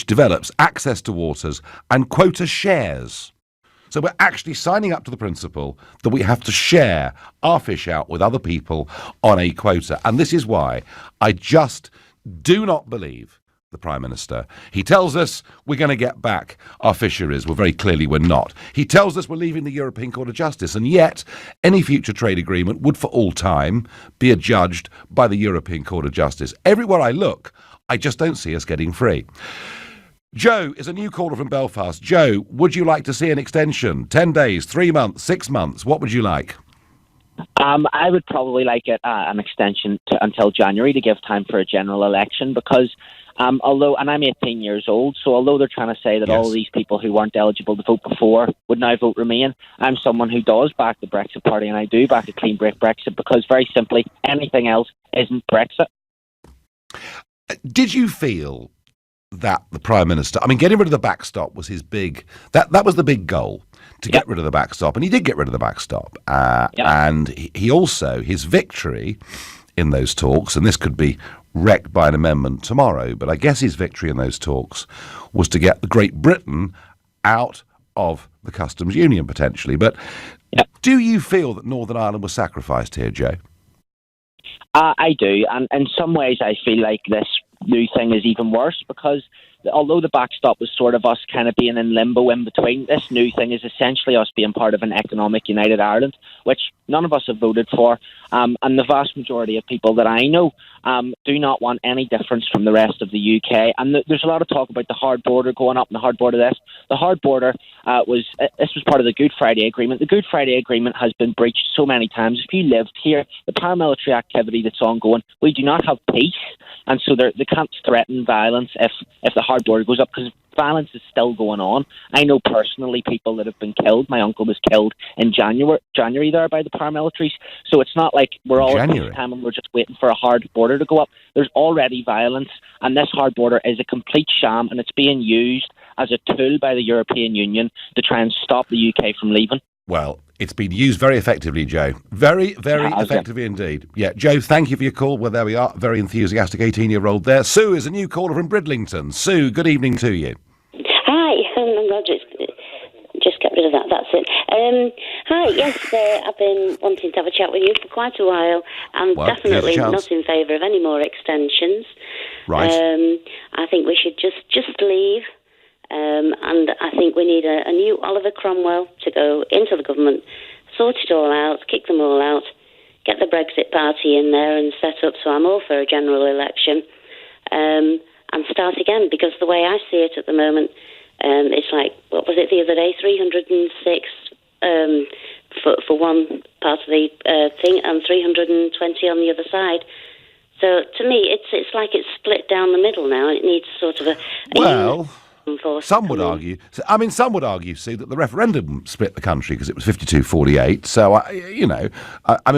develops access to waters and quota shares. So we're actually signing up to the principle that we have to share our fish out with other people on a quota. And this is why I just do not believe the Prime Minister. He tells us we're going to get back our fisheries. Well, very clearly we're not. He tells us we're leaving the European Court of Justice, and yet any future trade agreement would for all time be adjudged by the European Court of Justice. Everywhere I look, I just don't see us getting free. Joe is a new caller from Belfast. Joe, would you like to see an extension? 10 days, 3 months, 6 months? What would you like? I would probably like an extension until January to give time for a general election, because and I'm 18 years old, so although they're trying to say that all of these people who weren't eligible to vote before would now vote Remain, I'm someone who does back the Brexit Party, and I do back a clean break Brexit, because very simply, anything else isn't Brexit. Did you feel that the Prime Minister, getting rid of the backstop was his big, that was the big goal, to get rid of the backstop, and he did get rid of the backstop. And he also, his victory in those talks, and this could be wrecked by an amendment tomorrow, but I guess his victory in those talks was to get Great Britain out of the customs union, potentially. But do you feel that Northern Ireland was sacrificed here, Joe? I do, and in some ways I feel like this new thing is even worse, because although the backstop was sort of us kind of being in limbo in between, this new thing is essentially us being part of an economic united Ireland, which none of us have voted for, and the vast majority of people that I know do not want any difference from the rest of the UK. And there's a lot of talk about the hard border going up and the hard border this. The hard border was part of the Good Friday Agreement. The Good Friday Agreement has been breached so many times. If you lived here, the paramilitary activity that's ongoing, we do not have peace, and so they can't threaten violence if the hard border goes up, because violence is still going on. I know personally people that have been killed. My uncle was killed in January there by the paramilitaries. So it's not like we're all at this time and we're just waiting for a hard border to go up. There's already violence, and this hard border is a complete sham, and it's being used as a tool by the European Union to try and stop the UK from leaving. Well, it's been used very effectively, Joe. Very, very effectively indeed. Yeah, Joe, thank you for your call. Well, there we are. Very enthusiastic 18-year-old there. Sue is a new caller from Bridlington. Sue, good evening to you. Hi. I'll just get rid of that. That's it. Hi. Yes, I've been wanting to have a chat with you for quite a while. I'm definitely not in favour of any more extensions. Right. I think we should just leave. And I think we need a new Oliver Cromwell to go into the government, sort it all out, kick them all out, get the Brexit party in there and set up. So I'm all for a general election, and start again, because the way I see it at the moment, it's like, what was it the other day, 306 for one part of the thing and 320 on the other side. So to me, it's like it's split down the middle now. It needs sort of a some would argue, Sue, that the referendum split the country because it was 52-48. So,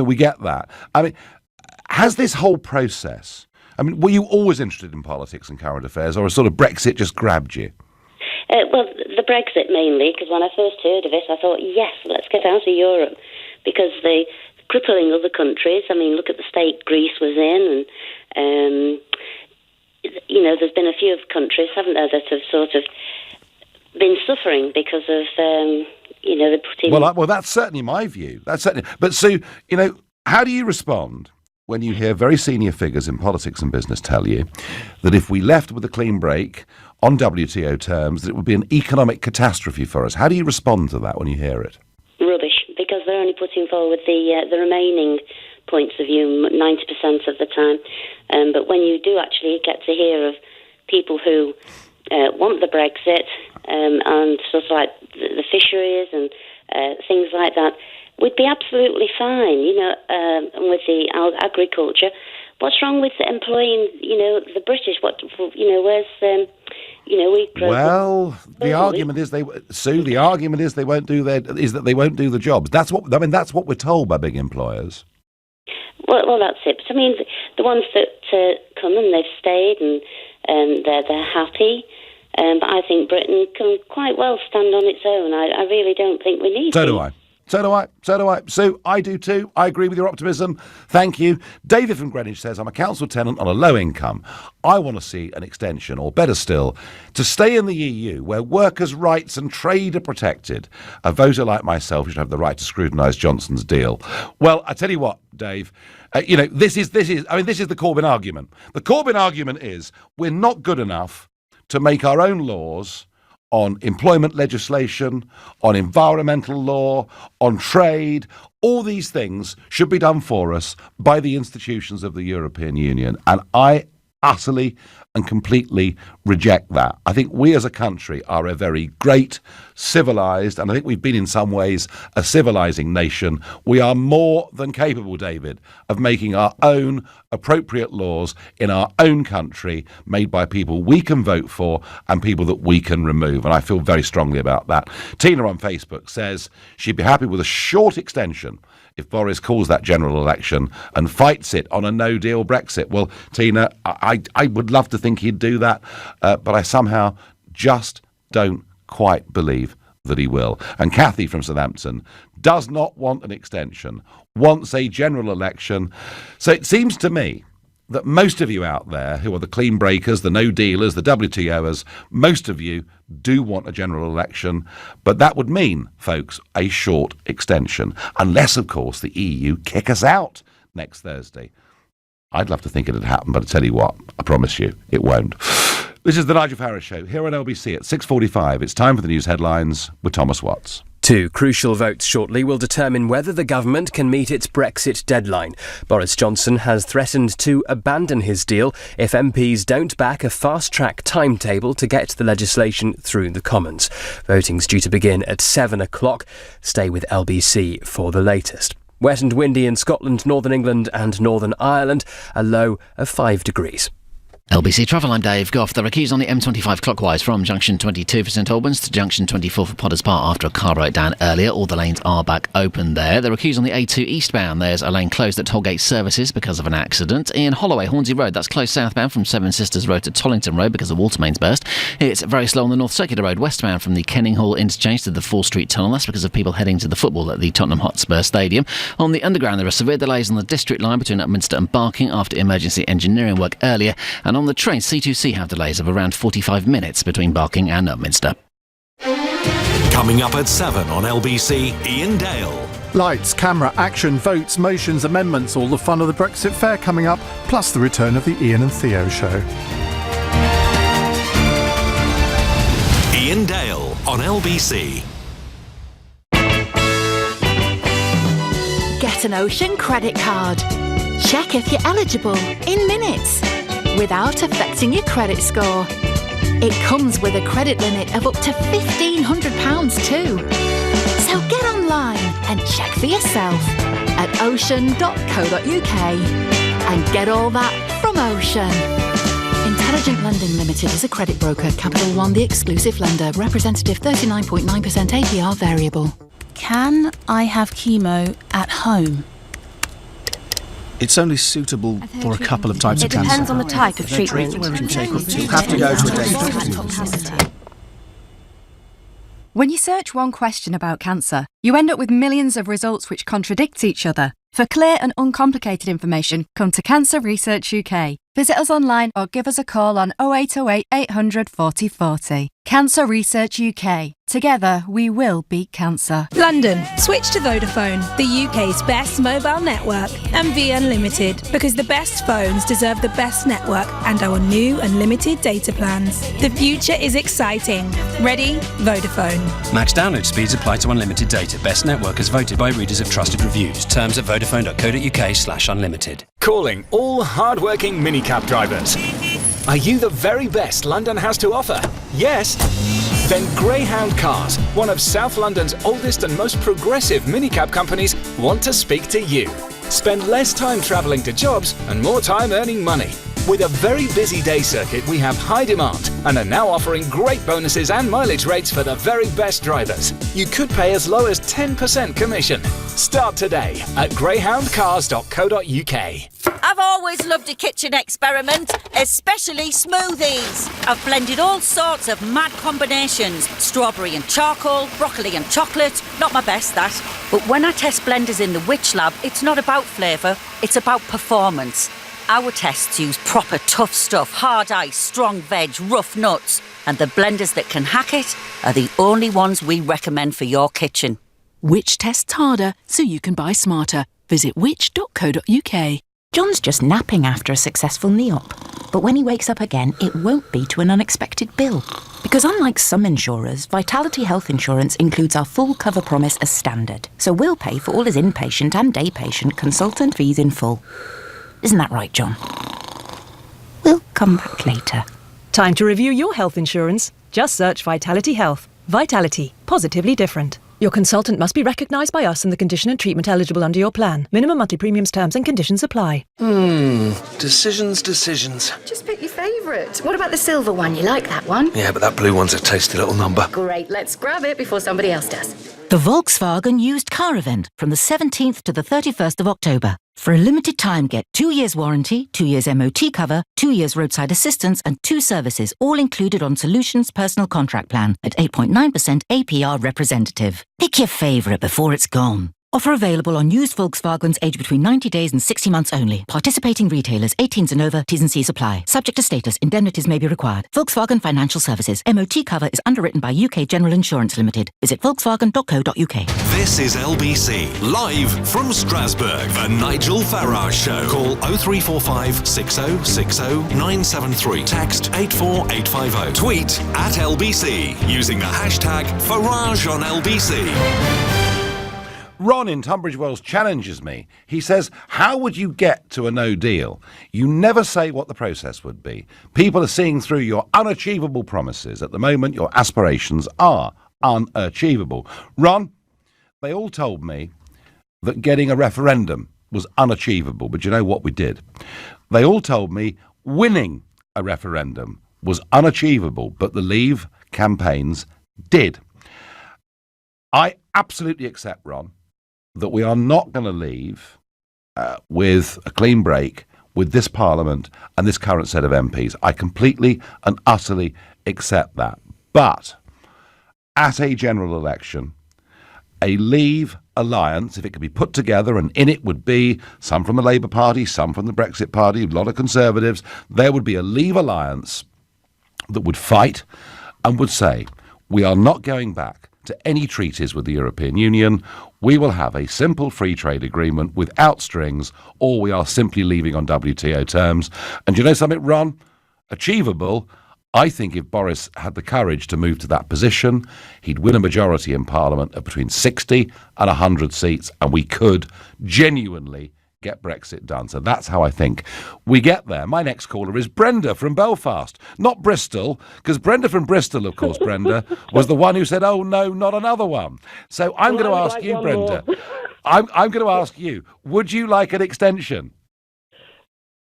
we get that. Has this whole process, were you always interested in politics and current affairs, or a sort of Brexit just grabbed you? Well, the Brexit mainly, because when I first heard of it, I thought, yes, let's get out of Europe, because the crippling other countries, look at the state Greece was in, and there's been a few countries, haven't there, that have sort of been suffering because of, they're putting... Well, that's certainly my view. But Sue, how do you respond when you hear very senior figures in politics and business tell you that if we left with a clean break on WTO terms, that it would be an economic catastrophe for us? How do you respond to that when you hear it? Rubbish, because they're only putting forward the remaining points of view 90% of the time. But when you do actually get to hear of people who want the Brexit and sort of like the fisheries and things like that, we'd be absolutely fine, with the agriculture. What's wrong with employing, the British? Where's, we grow... Well, the argument is they won't do they won't do the jobs. That's what we're told by big employers. Well, that's it. But the ones that come and they've stayed and they're happy. But I think Britain can quite well stand on its own. I really don't think we need So to. do I. Sue, I do too. I agree with your optimism. Thank you. David from Greenwich says, I'm a council tenant on a low income. I want to see an extension, or better still, to stay in the EU where workers' rights and trade are protected. A voter like myself should have the right to scrutinise Johnson's deal. Well, I tell you what, Dave, this is the Corbyn argument. The Corbyn argument is we're not good enough to make our own laws on employment legislation, on environmental law, on trade. All these things should be done for us by the institutions of the European Union. And I utterly and completely reject that. I think we as a country are a very great, civilised, and I think we've been in some ways a civilising nation. We are more than capable, David, of making our own appropriate laws in our own country, made by people we can vote for and people that we can remove. And I feel very strongly about that. Tina on Facebook says she'd be happy with a short extension if Boris calls that general election and fights it on a no-deal Brexit. Well, Tina, I would love to think he'd do that, but I somehow just don't quite believe that he will. And Kathy from Southampton does not want an extension, wants a general election. So it seems to me that most of you out there who are the clean breakers, the no dealers, the WTOers, most of you do want a general election, but that would mean, folks, a short extension, unless, of course, the EU kick us out next Thursday. I'd love to think it had happened, but I tell you what, I promise you, it won't. This is the Nigel Farage Show, here on LBC at 6:45. It's time for the news headlines with Thomas Watts. 2 crucial votes shortly will determine whether the government can meet its Brexit deadline. Boris Johnson has threatened to abandon his deal if MPs don't back a fast-track timetable to get the legislation through the Commons. Voting's due to begin at 7 o'clock. Stay with LBC for the latest. Wet and windy in Scotland, Northern England and Northern Ireland, a low of 5 degrees. LBC Travel, I'm Dave Goff. There are queues on the M25 clockwise from junction 22 for St Albans to junction 24 for Potters Bar after a car broke down earlier. All the lanes are back open there. There are queues on the A2 eastbound. There's a lane closed at Tollgate Services because of an accident. In Holloway, Hornsey Road, that's closed southbound from Seven Sisters Road to Tollington Road because the water mains burst. It's very slow on the North Circular Road westbound from the Kenning Hall interchange to the 4th Street Tunnel. That's because of people heading to the football at the Tottenham Hotspur Stadium. On the underground, there are severe delays on the District Line between Upminster and Barking after emergency engineering work earlier. And on the train, C2C have delays of around 45 minutes between Barking and Upminster. Coming up at 7 on LBC, Ian Dale. Lights, camera, action, votes, motions, amendments, all the fun of the Brexit fair coming up, plus the return of the Ian and Theo show. Ian Dale on LBC. Get an Ocean credit card. Check if you're eligible in minutes, without affecting your credit score. It comes with a credit limit of up to £1,500 too. So get online and check for yourself at ocean.co.uk and get all that from Ocean. Intelligent Lending Limited is a credit broker. Capital One, the exclusive lender. Representative 39.9% APR variable. Can I have chemo at home? It's only suitable for a couple of types of cancer. It depends on the type of treatment. You'll have to go to a doctor. When you search one question about cancer, you end up with millions of results which contradict each other. For clear and uncomplicated information, come to Cancer Research UK. Visit us online or give us a call on 0808 800 40 40. Cancer Research UK. Together, we will beat cancer. London. Switch to Vodafone, the UK's best mobile network, and Be Unlimited, because the best phones deserve the best network and our new unlimited data plans. The future is exciting. Ready? Vodafone. Max download speeds apply to unlimited data. Best network as voted by readers of trusted reviews. Terms at vodafone.co.uk/unlimited. Calling all hard-working minicab drivers. Are you the very best London has to offer? Yes? Then Greyhound Cars, one of South London's oldest and most progressive minicab companies, want to speak to you. Spend less time travelling to jobs and more time earning money. With a very busy day circuit, we have high demand and are now offering great bonuses and mileage rates for the very best drivers. You could pay as low as 10% commission. Start today at greyhoundcars.co.uk. I've always loved a kitchen experiment, especially smoothies. I've blended all sorts of mad combinations. Strawberry and charcoal, broccoli and chocolate. Not my best, that. But when I test blenders in the Witch Lab, it's not about flavour, it's about performance. Our tests use proper tough stuff, hard ice, strong veg, rough nuts. And the blenders that can hack it are the only ones we recommend for your kitchen. Which tests harder so you can buy smarter. Visit which.co.uk. John's just napping after a successful NEOP. But when he wakes up again, it won't be to an unexpected bill. Because unlike some insurers, Vitality Health Insurance includes our full cover promise as standard. So we'll pay for all his inpatient and day patient consultant fees in full. Isn't that right, John? We'll come back later. Time to review your health insurance. Just search Vitality Health. Vitality. Positively different. Your consultant must be recognised by us and the condition and treatment eligible under your plan. Minimum monthly premiums, terms and conditions apply. Decisions. Just pick your favourite. What about the silver one? You like that one? Yeah, but that blue one's a tasty little number. Great, let's grab it before somebody else does. The Volkswagen used car event from the 17th to the 31st of October. For a limited time, get 2 years warranty, 2 years MOT cover, 2 years roadside assistance and 2 services, all included on Solutions Personal Contract Plan at 8.9% APR representative. Pick your favourite before it's gone. Offer available on used Volkswagens aged between 90 days and 60 months only. Participating retailers, 18s and over, T's and C's apply. Subject to status, indemnities may be required. Volkswagen Financial Services. MOT cover is underwritten by UK General Insurance Limited. Visit volkswagen.co.uk. This is LBC, live from Strasbourg, the Nigel Farage Show. Call 0345 6060 973. Text 84850. Tweet at LBC using the hashtag Farage on LBC. Ron in Tunbridge Wells challenges me. He says, how would you get to a no deal? You never say what the process would be. People are seeing through your unachievable promises. At the moment, your aspirations are unachievable. Ron, they all told me that getting a referendum was unachievable, but you know what we did? They all told me winning a referendum was unachievable, but the Leave campaigns did. I absolutely accept, Ron, that we are not going to leave with a clean break with this Parliament and this current set of MPs. I completely and utterly accept that. But at a general election, a Leave alliance, if it could be put together, and in it would be some from the Labour Party, some from the Brexit Party, a lot of Conservatives, there would be a Leave alliance that would fight and would say, we are not going back to any treaties with the European Union. We will have a simple free trade agreement without strings, or we are simply leaving on WTO terms. And you know something, Ron? Achievable. I think if Boris had the courage to move to that position, he'd win a majority in Parliament of between 60 and 100 seats, and we could genuinely get Brexit done. So that's how I think we get there. My next caller is Brenda from Belfast, not Bristol, because Brenda from Bristol, of course, Brenda, was the one who said, oh, no, not another one. So I'm going to ask you, Brenda, I'm going to ask you, would you like an extension?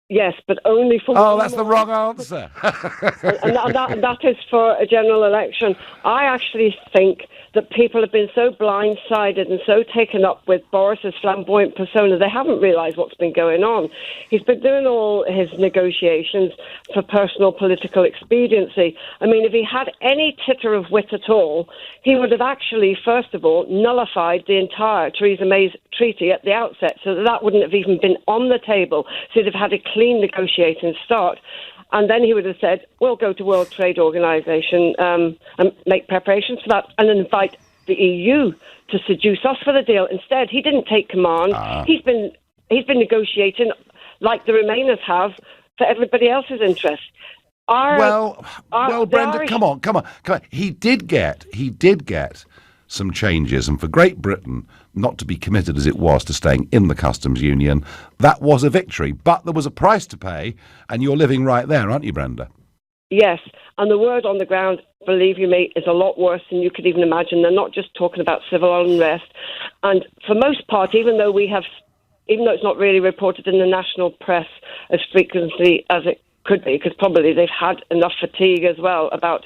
Yes, but only for Oh, that's the wrong answer. and that is for a general election. I actually think that people have been so blindsided and so taken up with Boris's flamboyant persona, they haven't realised what's been going on. He's been doing all his negotiations for personal political expediency. I mean, if he had any titter of wit at all, he would have actually, first of all, nullified the entire Theresa May's treaty at the outset, so that wouldn't have even been on the table. So they'd have had a clean negotiating start. And then he would have said, we'll go to World Trade Organization and make preparations for that and invite the EU to seduce us for the deal. Instead, he didn't take command. He's been negotiating like the Remainers have for everybody else's interests. Well, Brenda, come on. He did get some changes, and for Great Britain not to be committed as it was to staying in the customs union, that was a victory. But there was a price to pay, and you're living right there, aren't you, Brenda? Yes, and the word on the ground, believe you me, is a lot worse than you could even imagine. They're not just talking about civil unrest. And for most part, even though it's not really reported in the national press as frequently as it could be, because probably they've had enough fatigue as well about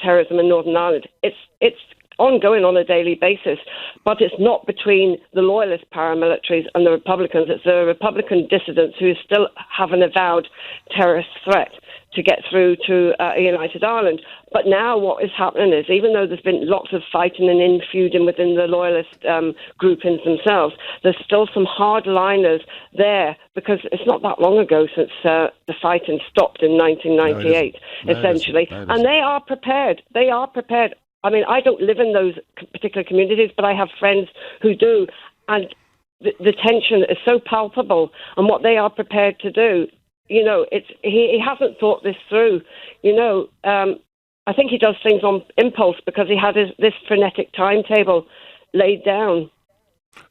terrorism in Northern Ireland, it's ongoing on a daily basis, but it's not between the loyalist paramilitaries and the Republicans. It's the Republican dissidents who still have an avowed terrorist threat to get through to a united Ireland. But now what is happening is, even though there's been lots of fighting and infeuding within the loyalist groupings themselves, there's still some hardliners there, because it's not that long ago since the fighting stopped in 1998, essentially. And they are prepared. They are prepared. I mean, I don't live in those particular communities, but I have friends who do. And the tension is so palpable, and what they are prepared to do. You know, he hasn't thought this through. You know, I think he does things on impulse because he had this frenetic timetable laid down.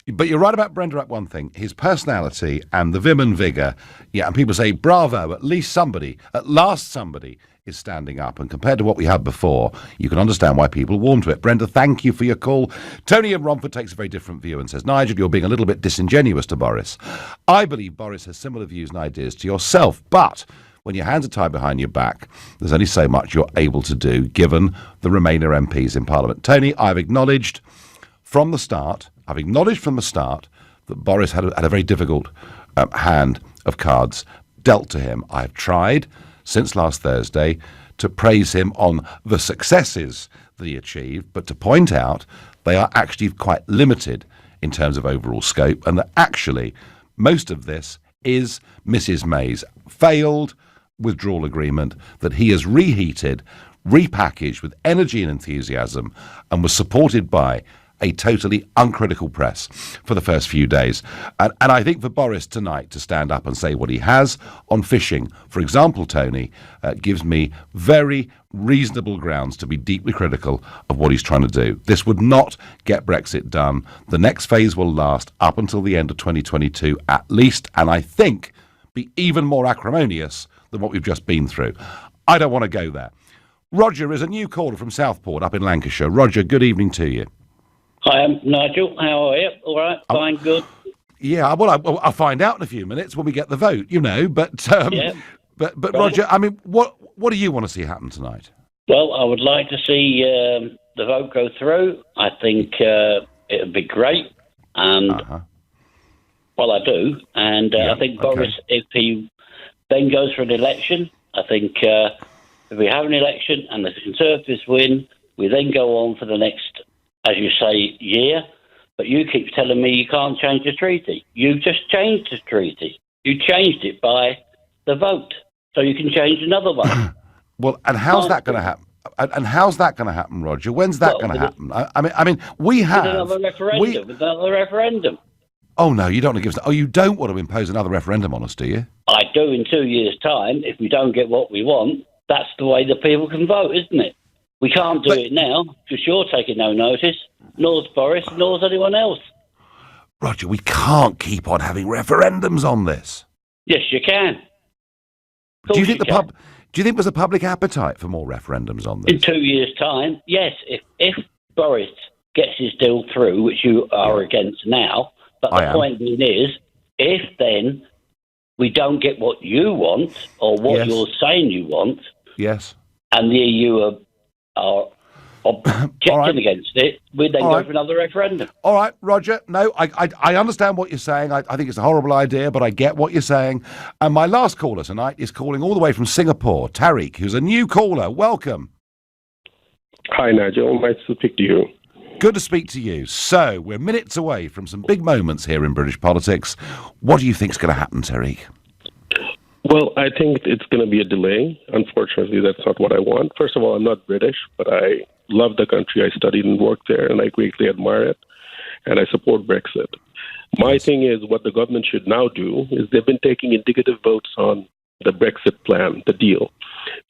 But you're right about Brenda at one thing, his personality and the vim and vigour. Yeah, and people say, bravo, at last somebody is standing up. And compared to what we had before, you can understand why people warm to it. Brenda, thank you for your call. Tony in Romford takes a very different view and says, Nigel, you're being a little bit disingenuous to Boris. I believe Boris has similar views and ideas to yourself, but when your hands are tied behind your back, there's only so much you're able to do, given the Remainer MPs in Parliament. Tony, I've acknowledged from the start that Boris had a very difficult hand of cards dealt to him. I've tried since last Thursday to praise him on the successes that he achieved, but to point out they are actually quite limited in terms of overall scope, and that actually most of this is Mrs May's failed withdrawal agreement that he has reheated, repackaged with energy and enthusiasm, and was supported by a totally uncritical press for the first few days. And I think for Boris tonight to stand up and say what he has on fishing, for example, Tony, gives me very reasonable grounds to be deeply critical of what he's trying to do. This would not get Brexit done. The next phase will last up until the end of 2022 at least, and I think be even more acrimonious than what we've just been through. I don't want to go there. Roger is a new caller from Southport up in Lancashire. Roger, good evening to you. Hi, I'm Nigel. How are you? All right, fine, good. Yeah, well, I'll find out in a few minutes when we get the vote, you know. But but right. Roger, I mean, what do you want to see happen tonight? Well, I would like to see the vote go through. I think it would be great, and well, I do, and I think Boris, if he then goes for an election, I think if we have an election and the Conservatives win, we then go on for the next, as you say, year. But you keep telling me you can't change the treaty. You just changed the treaty. You changed it by the vote. So you can change another one. Well, and how's that going to happen? And how's that going to happen, Roger? When's that going to happen? I mean, we have... With another referendum. Oh, no, you don't want to give us... Oh, you don't want to impose another referendum on us, do you? I do in 2 years' time. If we don't get what we want, that's the way the people can vote, isn't it? We can't do it now, because you're taking no notice. Nor's Boris, nor's anyone else. Roger, we can't keep on having referendums on this. Yes, you can. Do you think there's a public appetite for more referendums on this? In 2 years' time, yes. If Boris gets his deal through, which you are against now, but the point being is, if then we don't get what you want, or what you're saying you want, and the EU are objecting against it, we then go for another referendum. All right, Roger. No, I understand what you're saying. I think it's a horrible idea, but I get what you're saying. And my last caller tonight is calling all the way from Singapore, Tariq, who's a new caller. Welcome. Hi, Nigel. Nice to speak to you. Good to speak to you. So, we're minutes away from some big moments here in British politics. What do you think's going to happen, Tariq? Well, I think it's going to be a delay. Unfortunately, that's not what I want. First of all, I'm not British, but I love the country. I studied and worked there, and I greatly admire it, and I support Brexit. My thing is, what the government should now do is they've been taking indicative votes on the Brexit plan, the deal.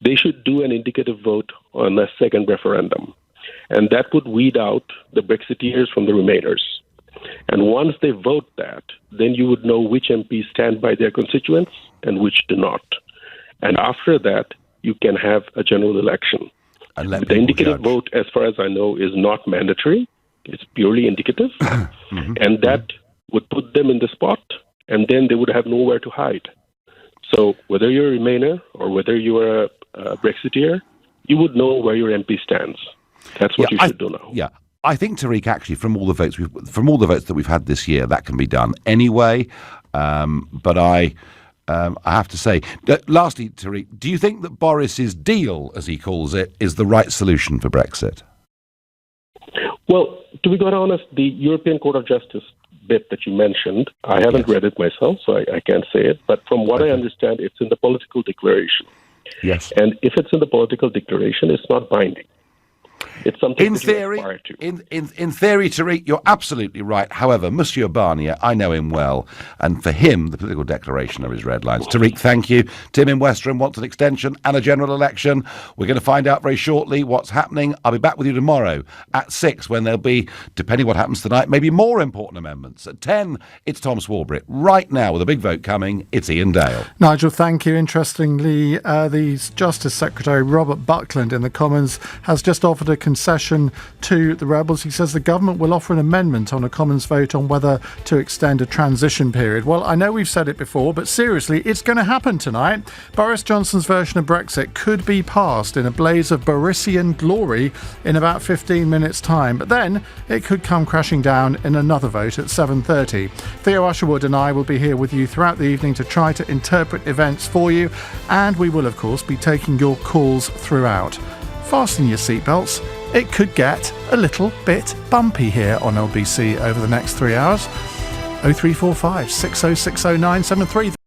They should do an indicative vote on a second referendum, and that would weed out the Brexiteers from the Remainers. And once they vote that, then you would know which MPs stand by their constituents and which do not. And after that, you can have a general election. And the indicative vote, as far as I know, is not mandatory. It's purely indicative. And that would put them in the spot, and then they would have nowhere to hide. So whether you're a Remainer or whether you're a Brexiteer, you would know where your MP stands. That's what you should do now. Yeah, I think, Tariq, actually, from all the votes that we've had this year, that can be done anyway. But I have to say, lastly, Tariq, do you think that Boris's deal, as he calls it, is the right solution for Brexit? Well, to be quite honest, the European Court of Justice bit that you mentioned, I haven't read it myself, so I can't say it. But from what I understand, it's in the political declaration. Yes. And if it's in the political declaration, it's not binding. It's something in theory, in theory, Tariq, you're absolutely right. However, Monsieur Barnier, I know him well, and for him, the political declaration are his red lines. Tariq, thank you. Tim in Western wants an extension and a general election. We're going to find out very shortly what's happening. I'll be back with you tomorrow at 6, when there'll be, depending what happens tonight, maybe more important amendments. At 10, it's Tom Swarbrick. Right now, with a big vote coming, it's Ian Dale. Nigel, thank you. Interestingly, the Justice Secretary, Robert Buckland, in the Commons, has just offered a concession to the rebels. He says the government will offer an amendment on a Commons vote on whether to extend a transition period. Well, I know we've said it before, but seriously, it's going to happen tonight. Boris Johnson's version of Brexit could be passed in a blaze of Borisian glory in about 15 minutes' time, but then it could come crashing down in another vote at 7:30. Theo Usherwood and I will be here with you throughout the evening to try to interpret events for you, and we will, of course, be taking your calls throughout. Fasten your seatbelts. It could get a little bit bumpy here on LBC over the next 3 hours. 0345 6060 973.